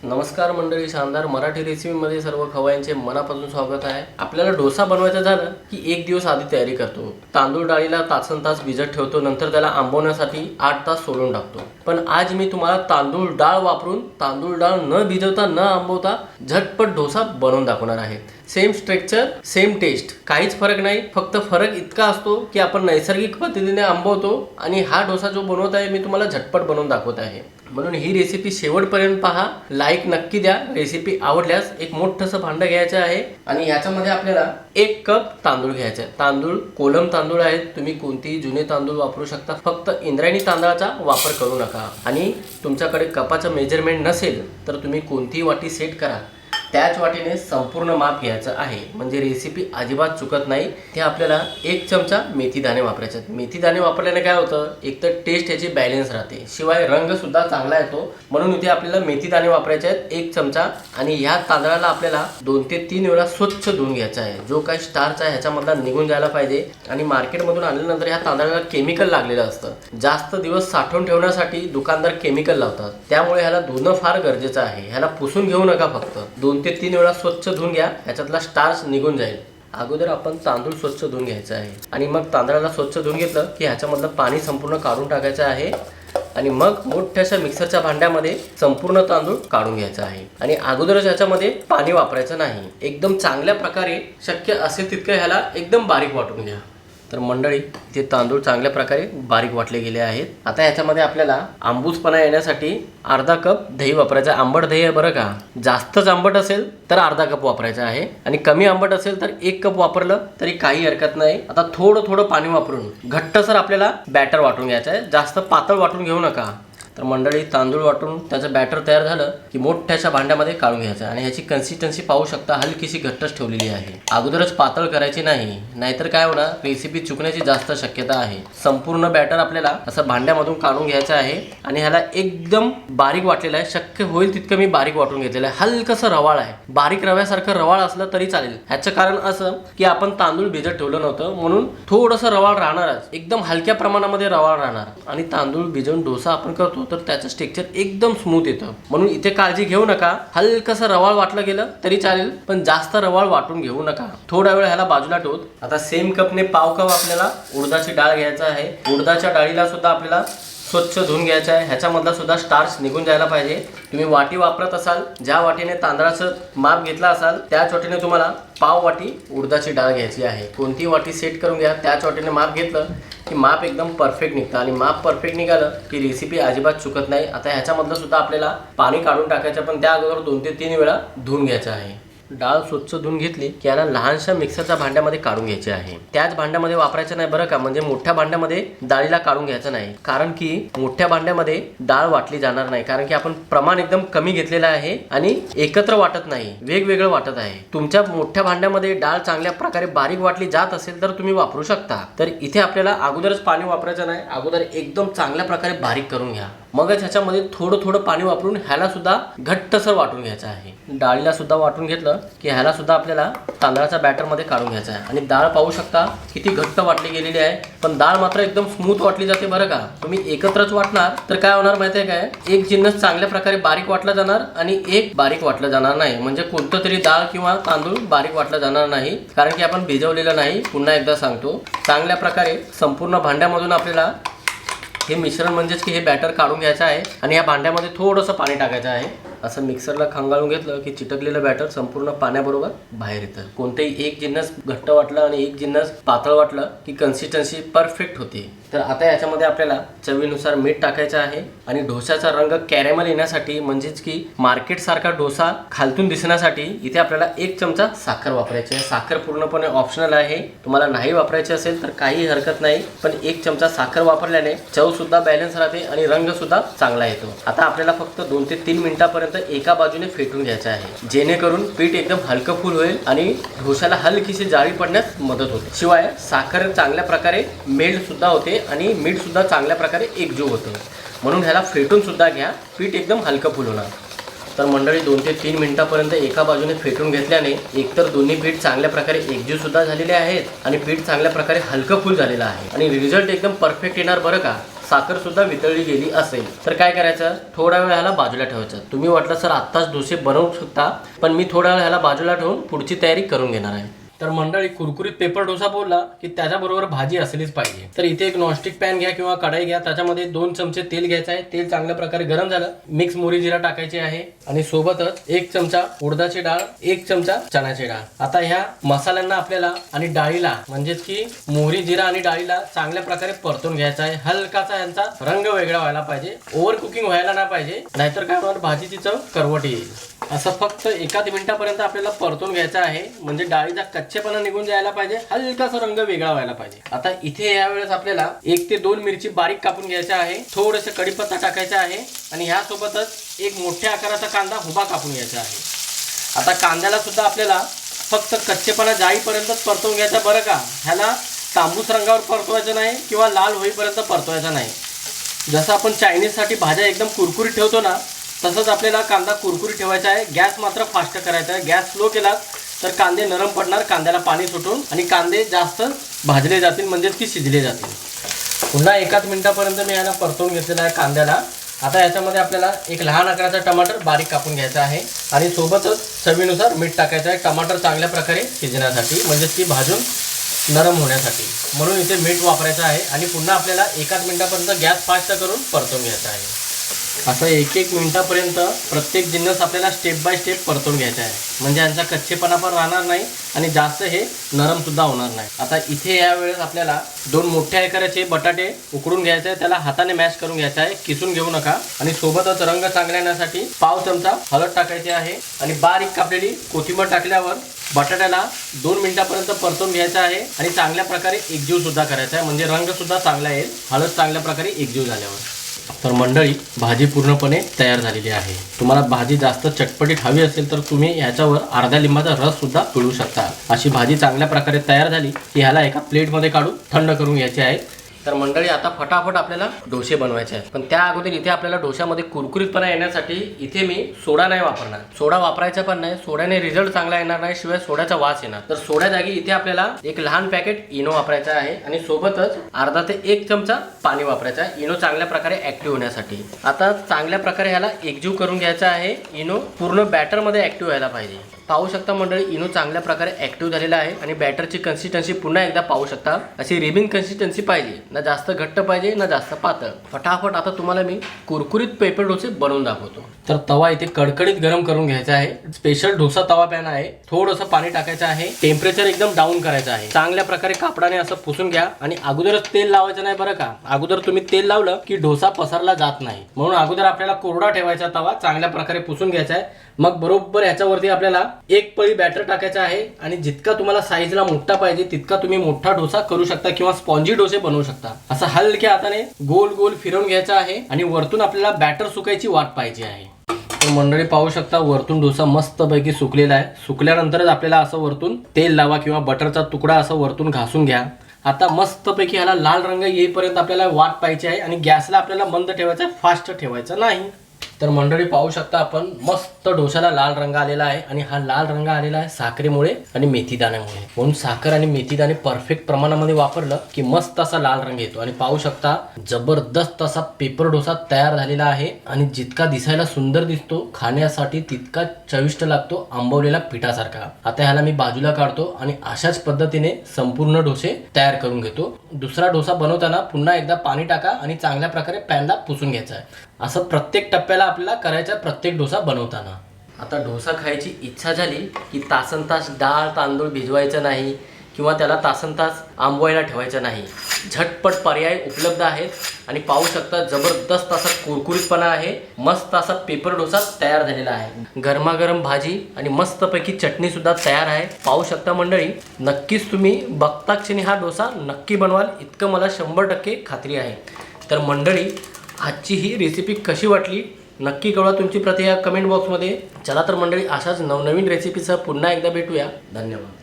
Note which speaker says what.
Speaker 1: नमस्कार मंडळी, शानदार मराठी रेसिपीमध्ये सर्व खवय्यांचे मनापासून स्वागत आहे। आपल्याला डोसा बनवायचा झालं की एक दिवस आधी तयारी करतो। तांदूळ डाळीला तासनतास भिजत ठेवतो, नंतर त्याला आंबवण्यासाठी 8 तास सोडून टाकतो। पण आज मी तुम्हाला तांदूळ डाळ वापरून तांदूळ डाळ न भिजवता न आंबवता झटपट डोसा बनवून दाखवणार आहे। सेम स्ट्रक्चर सेम टेस्ट, काहीच फरक नाही। फक्त फरक इतका असतो की आपण नैसर्गिक पद्धतीने आंबवतो आणि हा डोसा जो बनवत आहे मी तुम्हाला झटपट बनवून दाखवत आहे। म्हणून ही रेसिपी शेवटपर्यंत पहा, लाईक नक्की द्या। रेसिपी आवडल्यास एक मोठंसं भांडं घ्यायचं आहे आणि याच्यामध्ये आपल्याला 1 कप तांदूळ घ्यायचे आहे। तांदूळ कोलम तांदूळ आहेत, तुम्ही कोणतेही जुने तांदूळ वापरू शकता, फक्त इंद्रायणी तांदळाचा वापर करू नका। आणि तुमच्याकडे कपाचं मेजरमेंट नसेल तर तुम्ही कोणतीही वाटी सेट करा, त्याच वाटीने संपूर्ण माप घ्यायचं आहे, म्हणजे रेसिपी अजिबात चुकत नाही। ते आपल्याला 1 चमचा मेथी दाणे वापरायचे आहेत। मेथी दाणे वापरल्याने काय होतं, एक तर टेस्ट याची बॅलन्स राहते, शिवाय रंग सुद्धा चांगला येतो। म्हणून इथे आपल्याला मेथी दाणे वापरायचे आहेत 1 चमचा। आणि ह्या तांदळाला आपल्याला 2 ते 3 वेळा स्वच्छ धुवून घ्यायचा आहे। जो काही स्टार्च आहे ह्याच्यामधला निघून जायला पाहिजे। आणि मार्केटमधून आणल्यानंतर ह्या तांदळाला केमिकल लागलेलं असतं, जास्त दिवस साठवून ठेवण्यासाठी दुकानदार केमिकल लावतात, त्यामुळे ह्याला धुणं फार गरजेचं आहे। ह्याला पुसून घेऊ नका, फक्त 2 ते 3 वेळा स्वच्छ धुवून घ्या, याच्यातला स्टार्च निघून जाईल। अगोदर आपण तांदूळ स्वच्छ धुवून घ्यायचा आहे आणि मग तांदळाला स्वच्छ धुवून घेतलं की ह्याच्यामधलं पाणी संपूर्ण काढून टाकायचं आहे आणि मग मोठ्याशा मिक्सरच्या भांड्यामध्ये संपूर्ण तांदूळ काढून घ्यायचा आहे। आणि अगोदरच ह्याच्यामध्ये पाणी वापरायचं नाही, एकदम चांगल्या प्रकारे शक्य असेल तितकं ह्याला एकदम बारीक वाटून घ्या। तर मंडळी, ते तांदूळ चांगल्या प्रकारे बारीक वाटले गेले आहेत। आता याच्यामध्ये आपल्याला आंबूसपणा येण्यासाठी अर्धा कप दही वापरायचं आहे। आंबट दही आहे बरं का, जास्तच आंबट असेल तर अर्धा कप वापरायचं आहे आणि कमी आंबट असेल तर 1 कप वापरलं तरी काही हरकत नाही। आता थोडं थोडं पाणी वापरून घट्टसर आपल्याला बॅटर वाटून घ्यायचं आहे, जास्त पातळ वाटून घेऊ नका। तर मंडळी, तांदूळ वाटून त्याचं बॅटर तयार झालं की मोठ्याशा भांड्यामध्ये काढून घ्यायचं आणि ह्याची कन्सिस्टन्सी पाहू शकता, हलकीशी घट्टच ठेवलेली आहे। अगोदरच पातळ करायची नाही, नाहीतर काय होणार, रेसिपी चुकण्याची जास्त शक्यता आहे। संपूर्ण बॅटर आपल्याला असं भांड्यामधून काढून घ्यायचं आहे आणि ह्याला एकदम बारीक वाटलेलं आहे, शक्य होईल तितकं मी बारीक वाटून घेतलेलं आहे। हलकसं रवाळ आहे, बारीक रव्यासारखं रवाळ असलं तरी चालेल। ह्याचं कारण असं की आपण तांदूळ भिजत ठेवलं नव्हतं, म्हणून थोडंसं रवाळ राहणारच, एकदम हलक्या प्रमाणामध्ये रवाळ राहणार। आणि तांदूळ भिजवून डोसा आपण करतो तर त्याचं टेक्स्चर एकदम स्मूथ येतं, म्हणून इथे काळजी घेऊ नका। हलकसं रवाळ वाटलं गेलं तरी चालेल, पण जास्त रवाळ वाटून घेऊ नका। थोडा वेळ ह्याला बाजूला ठेवून आता सेम कपने पाव कप आपल्याला उडदाची डाळ घ्यायचा आहे। उडदाच्या डाळीला सुद्धा आपल्याला स्वच्छ धुवून घ्यायचं आहे, ह्याच्यामधला सुद्धा स्टार्च निघून जायला पाहिजे। तुम्ही वाटी वापरत असाल, ज्या वाटीने तांदळाचं माप घेतला असाल त्याच वाटीने तुम्हाला पाव वाटी उडदाची डाळ घ्यायची आहे। कोणती वाटी सेट करून घ्या, त्याच वाटीने माप घेतलं की माप एकदम परफेक्ट निघतं आणि माप परफेक्ट निघालं की रेसिपी अजिबात चुकत नाही। आता ह्याच्यामधलं सुद्धा आपल्याला पाणी काढून टाकायचं, पण त्या अगोदर 2 ते 3 वेळा धुवून घ्यायचं आहे। डाळ स्वच्छ धुवून घेतली की याला लहानशा मिक्सरच्या भांड्यामध्ये काढून घ्यायचे आहे। त्याच भांड्यामध्ये वापरायचं नाही बरं का, म्हणजे मोठ्या भांड्यामध्ये डाळीला काढून घ्यायचं नाही, कारण की मोठ्या भांड्यामध्ये डाळ वाटली जाणार नाही, कारण की आपण प्रमाण एकदम कमी घेतलेलं आहे आणि एकत्र वाटत नाही, वेगवेगळं वाटत आहे। तुमच्या मोठ्या भांड्यामध्ये डाळ चांगल्या प्रकारे बारीक वाटली जात असेल तर तुम्ही वापरू शकता। तर इथे आपल्याला अगोदरच पाणी वापरायचं नाही, अगोदर एकदम चांगल्या प्रकारे बारीक करून घ्या, मगच ह्याच्यामध्ये थोडं थोडं पाणी वापरून ह्याला सुद्धा घट्टसर वाटून घ्यायचं आहे। डाळीला सुद्धा वाटून घेतलं की ह्याला सुद्धा आपल्याला तांदळाच्या बॅटर मध्ये काढून घ्यायचं आहे। आणि डाळ पाहू शकता किती घट्ट वाटली गेलेली आहे, पण डाळ मात्र एकदम स्मूथ वाटली जाते बरं का। तुम्ही एकत्रच वाटणार तर काय होणार माहिती आहे काय, एक जिन्नस चांगल्या प्रकारे बारीक वाटला जाणार आणि एक बारीक वाटलं जाणार नाही, म्हणजे कोणतं तरी डाळ किंवा तांदूळ बारीक वाटलं जाणार नाही, कारण की आपण भिजवलेलं नाही। पुन्हा एकदा सांगतो, चांगल्या प्रकारे संपूर्ण भांड्यामधून आपल्याला हे मिश्रण म्हणजेच की हे बॅटर काढून घ्यायचं आहे आणि या भांड्यामध्ये थोडंसं पाणी टाकायचं आहे। असं मिक्सरला खंगाळून घेतलं की चिटकलेलं बॅटर संपूर्ण पाण्याबरोबर बाहेर येतं। कोणतेही एक जिन्नस घट्ट वाटलं आणि एक जिन्नस पातळ वाटलं की कन्सिस्टन्सी परफेक्ट होते। तर आता याच्यामध्ये आपल्याला चवीनुसार मीठ टाकायचं आहे आणि डोशाचा रंग कॅरेमल येण्यासाठी, म्हणजेच की मार्केट सारखा डोसा खालतून दिसण्यासाठी इथे आपल्याला 1 चमचा साखर वापरायची आहे। साखर पूर्णपणे ऑप्शनल आहे, तुम्हाला नाही वापरायची असेल तर काही हरकत नाही, पण 1 चमचा साखर वापरल्याने चव सुद्धा बॅलन्स राहते आणि रंग सुद्धा चांगला येतो। आता आपल्याला फक्त 2 ते 3 मिनिटांपर्यंत एका बाजूने फेटून घ्यायचं आहे, जेणेकरून पीठ एकदम हलकं फुल होईल आणि डोशाला हलकीशी जाळी पडण्यास मदत होते। शिवाय साखर चांगल्या प्रकारे मेल्ट सुद्धा होते आणि मीठ सुद्धा चांगल्या प्रकारे एकजीव होतं, म्हणून ह्याला फेटून सुद्धा घ्या, पीठ एकदम हलकं फुल होणार। तर मंडळी 2 ते 3 मिनिटांपर्यंत एका बाजूने फेटून घेतल्याने एकतर दोन्ही पीठ चांगल्या प्रकारे एकजीव सुद्धा झालेले आहेत आणि पीठ चांगल्या प्रकारे हलकं फुल झालेलं आहे आणि रिझल्ट एकदम परफेक्ट येणार बरं का। साखर सुद्धा वितळली गेली असेल. तर काय करायचं, थोडा वेळ ह्याला बाजूला ठेवायचं. तुम्ही वाटलं सर आत्ताच डोसे बनवू शकता, पण मी थोडा वेळ ह्याला बाजूला ठेवून पुढची तयारी करून घेणार आहे. तर मंडळी, कुरकुरीत पेपर डोसा बोलला की त्याच्याबरोबर भाजी असलीच पाहिजे. तर इथे एक नॉनस्टिक पॅन घ्या किंवा कढाई घ्या, त्याच्यामध्ये 2 चमचे तेल घ्यायचं आहे. तेल चांगल्या प्रकारे गरम झालं, मिक्स मोहरी जिरा टाकायची आहे आणि सोबतच 1 चमचा उडदाची डाळ, 1 चमचा चण्याची डाळ. आता ह्या मसाल्यांना आपल्याला आणि डाळीला म्हणजेच की मोहरी जिरा आणि डाळीला चांगल्या प्रकारे परतून घ्यायचा आहे. हलकासा यांचा रंग वेगळा व्हायला पाहिजे, ओव्हर कुकिंग व्हायला नाही पाहिजे, नाहीतर काय होणार, भाजीची चव करवट येईल. असं फक्त 1 मिनिटापर्यंत आपल्याला परतून घ्यायचं आहे, म्हणजे डाळीचा कच्चेपणा निघून जायला पाहिजे, हलकासा रंग वेगळा व्हायला पाहिजे. आता इथे यावेळेस आपल्याला 1 ते 2 मिरची बारीक कापून घ्यायच्या आहे, थोडंसं कढीपत्ता टाकायचा आहे आणि ह्यासोबतच एक मोठ्या आकाराचा कांदा उभा कापून घ्यायचा आहे. आता कांद्याला सुद्धा आपल्याला फक्त कच्चेपणा जाईपर्यंतच परतवून घ्यायचा बरं का. ह्याला तांबूस रंगावर परतवायचं नाही किंवा लाल होईपर्यंत परतवायचा नाही. जसं आपण चायनीजसाठी भाज्या एकदम कुरकुरीत ठेवतो ना, तसंच आपल्याला कांदा कुरकुरीत ठेवायचा आहे. गॅस मात्र फास्ट करायचा आहे. गॅस स्लो केला तर कांदे नरम पडणार, कांद्याला पाणी सुटून आणि कांदे जास्त भाजले जातील, म्हणजेच की शिजले जातील. पुन्हा 1 मिनिटापर्यंत मी याला परतवून घेतलेला आहे कांद्याला. आता याच्यामध्ये आपल्याला एक लहान आकाराचा टमाटर बारीक कापून घ्यायचा आहे आणि सोबतच चवीनुसार मीठ टाकायचं आहे, टमाटर चांगल्या प्रकारे शिजण्यासाठी, म्हणजेच की भाजून नरम होण्यासाठी. म्हणून इथे मीठ वापरायचं आहे आणि पुन्हा आपल्याला 1 मिनिटापर्यंत गॅस फास्ट करून परतवून घ्यायचा आहे. असं 1 मिनिटापर्यंत प्रत्येक जिन्नस आपल्याला स्टेप बाय स्टेप परतून घ्यायचा आहे, म्हणजे यांचा कच्चेपणा पण राहणार नाही आणि जास्त हे नरम सुद्धा होणार नाही. आता इथे यावेळेस आपल्याला 2 मोठ्या आकाराचे बटाटे उकडून घ्यायचे आहे, त्याला हाताने मॅश करून घ्यायचा आहे, किसून घेऊ नका. आणि सोबतच रंग चांगला येण्यासाठी पाव चमचा हळद टाकायची आहे आणि बारीक कापलेली कोथिंबीर टाकल्यावर बटाट्याला 2 मिनिटापर्यंत परतून घ्यायचा आहे आणि चांगल्या प्रकारे एकजीव सुद्धा करायचा आहे, म्हणजे रंग सुद्धा चांगला येईल हळद चांगल्या प्रकारे एकजीव झाल्यावर. तर मंडळी, भाजी पूर्णपणे तयार झालेली आहे. तुम्हाला भाजी जास्त चटपटीत हवी असेल तर तुम्ही ह्याच्यावर अर्ध्या लिंबाचा रस सुद्धा पिळू शकता. अशी भाजी चांगल्या प्रकारे तयार झाली की ह्याला एका प्लेटमध्ये काढून थंड करून घ्यायची आहे. तर मंडळी, आता फटाफट आपल्याला डोसे बनवायचे आहेत, पण त्या अगोदर इथे आपल्याला डोश्यामध्ये कुरकुरीतपणा येण्यासाठी इथे मी सोडा नाही वापरणार. सोडा वापरायचा पण नाही, सोड्याने रिझल्ट चांगला येणार नाही, शिवाय सोड्याचा वास येणार. तर सोड्या जागी इथे आपल्याला एक लहान पॅकेट इनो वापरायचा आहे आणि सोबतच अर्धा ते 1 चमचा पाणी वापरायचं आहे, इनो चांगल्या प्रकारे ऍक्टिव्ह होण्यासाठी. आता चांगल्या प्रकारे ह्याला एकजीव करून घ्यायचा आहे. इनो पूर्ण बॅटरमध्ये ऍक्टिव्ह व्हायला पाहिजे. पाहू शकता मंडळी, इनो चांगल्या प्रकारे ऍक्टिव्ह झालेला आहे आणि बॅटरची कन्सिस्टन्सी पुन्हा एकदा पाहू शकता. अशी रिबिन कन्सिस्टन्सी पाहिजे, ना जास्त घट्ट पाहिजे ना जास्त पातळ. फटाफट आता तुम्हाला मी कुरकुरीत पेपर डोसे बनवून दाखवतो. तर तवा इथे कडकडीत गरम करून घ्यायचा आहे. स्पेशल डोसा तवा पॅन आहे. थोडंसं पाणी टाकायचं आहे, टेम्परेचर एकदम डाऊन करायचं आहे. चांगल्या प्रकारे कापडाने असं पुसून घ्या आणि अगोदरच तेल लावायचं नाही बरं का. अगोदर तुम्ही तेल लावलं की डोसा पसरला जात नाही, म्हणून अगोदर आपल्याला कोरडा ठेवायचा तवा, चांगल्या प्रकारे पुसून घ्यायचा आहे. मग बरोबर ह्याच्यावरती आपल्याला 1 पळी बॅटर टाकायचं आहे आणि जितका तुम्हाला साईजला मोठा पाहिजे तितका तुम्ही मोठा डोसा करू शकता किंवा स्पॉन्जी डोसे बनवू शकता. असं हलक्या हाताने गोल गोल फिरवून घ्यायचा आहे आणि वरतून आपल्याला बॅटर सुकायची वाट पाहिजे आहे. तर मंडळी पाहू शकता, वरतून डोसा मस्तपैकी सुकलेला आहे. सुकल्यानंतरच आपल्याला असं वरतून तेल लावा किंवा बटरचा तुकडा असं वरतून घासून घ्या. आता मस्तपैकी ह्याला लाल रंग येईपर्यंत आपल्याला वाट पाहिजे आहे आणि गॅसला आपल्याला मंद ठेवायचा, फास्ट ठेवायचा नाही. तर मंडळी पाहू शकता आपण, मस्त डोशाला लाल रंग आलेला आहे आणि हा लाल रंग आलेला आहे साखरेमुळे आणि मेथीदाण्यामुळे. म्हणून साखर आणि मेथीदाणे परफेक्ट प्रमाणामध्ये वापरलं की मस्त असा लाल रंग येतो. आणि पाहू शकता, जबरदस्त असा पेपर डोसा तयार झालेला आहे आणि जितका दिसायला सुंदर दिसतो, खाण्यासाठी तितका चविष्ट लागतो, आंबवलेला पिठासारखा. आता ह्याला मी बाजूला काढतो आणि अशाच पद्धतीने संपूर्ण डोसे तयार करून घेतो. दुसरा डोसा बनवताना पुन्हा एकदा पाणी टाका आणि चांगल्या प्रकारे पॅनला पुसून घ्यायचा आहे. असं प्रत्येक टप्प्याला आपल्याला करायचं, प्रत्येक डोसा बनवताना. आता डोसा खायची इच्छा झाली की तासनतास डाळ तांदूळ भिजवायचं नाही किंवा त्याला तासनतास आंबवायला ठेवायचं नाही. झटपट पर्याय उपलब्ध आहेत आणि पाहू शकता, जबरदस्त असा कुरकुरीतपणा आहे. मस्त असा पेपर डोसा तयार झालेला आहे. गरमागरम भाजी आणि मस्तपैकी चटणी सुद्धा तयार आहे. पाहू शकता मंडळी, नक्कीच तुम्ही बघता क्षणी हा डोसा नक्की बनवाल, इतकं मला 100% खात्री आहे. तर मंडळी, आजची ही रेसिपी कशी वाटली नक्की कळवा तुमची प्रतिक्रिया कमेंट बॉक्समध्ये. चला तर मंडळी, अशाच नवनवीन रेसिपीसह पुन्हा एकदा भेटूया. धन्यवाद.